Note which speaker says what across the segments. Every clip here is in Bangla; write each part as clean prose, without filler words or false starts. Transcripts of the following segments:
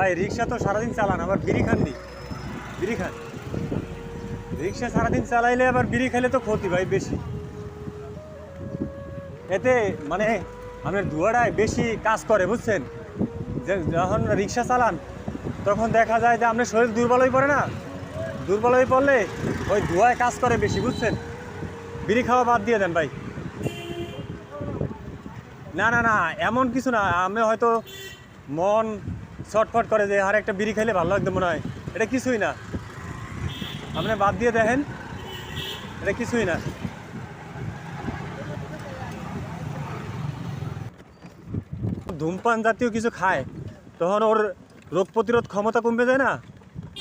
Speaker 1: ভাই রিক্সা তো সারাদিন চালান, আবার বিড়ি খান নি? বিড়ি খান? রিক্সা সারাদিন চালাইলে আবার বিড়ি খেলে তো ক্ষতি ভাই বেশি। এতে মানে আপনার ধোঁয়াটায় বেশি কাজ করে বুঝছেন। যে যখন রিক্সা চালান তখন দেখা যায় যে আপনার শরীর দুর্বল হয়ে পড়ে না, দুর্বল হয়ে পড়লে ওই ধোঁয়ায় কাজ করে বেশি বুঝছেন। বিড়ি খাওয়া বাদ দিয়ে দেন ভাই। না না না, এমন কিছু না, আমি হয়তো মন ছটফট করে যে আর একটা বিড়ি খাইলে ভালো লাগতো মনে হয়, এটা কিছুই না। আপনি বাদ দিয়ে দেখেন, এটা কিছুই না। ধূমপান জাতীয় কিছু খায় তখন ওর রোগ প্রতিরোধ ক্ষমতা কমবে যায় না,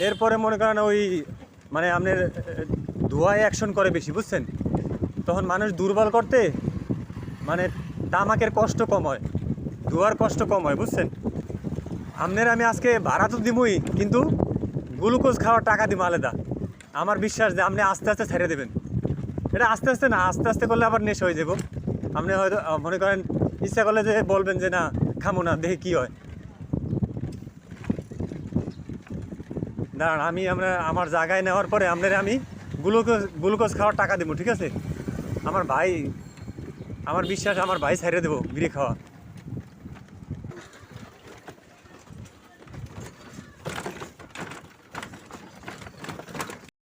Speaker 1: এরপরে মনে করেন ওই মানে আপনার ধোঁয়ায় অ্যাকশন করে বেশি বুঝছেন। তখন মানুষ দুর্বল করতে মানে তামাকের কষ্ট কম হয়, ধোঁয়ার কষ্ট কম হয় বুঝছেন। আপনার আমি আজকে ভাড়া তো দিবই, কিন্তু গ্লুকোজ খাওয়ার টাকা দিব আলাদা। আমার বিশ্বাস যে আপনি আস্তে আস্তে ছেড়ে দেবেন। এটা আস্তে আস্তে না, আস্তে আস্তে করলে আবার নেশা হয়ে যাব। আপনি হয়তো মনে করেন ইচ্ছা করলে যে বলবেন যে না খামো না, দেখে কী হয়। দাঁড়ান, আমি আমার জায়গায় নেওয়ার পরে আপনার আমি গ্লুকোজ খাওয়ার টাকা দেবো, ঠিক আছে? আমার ভাই, আমার বিশ্বাস আমার ভাই ছেড়ে দেবো বিড়ি খাওয়া।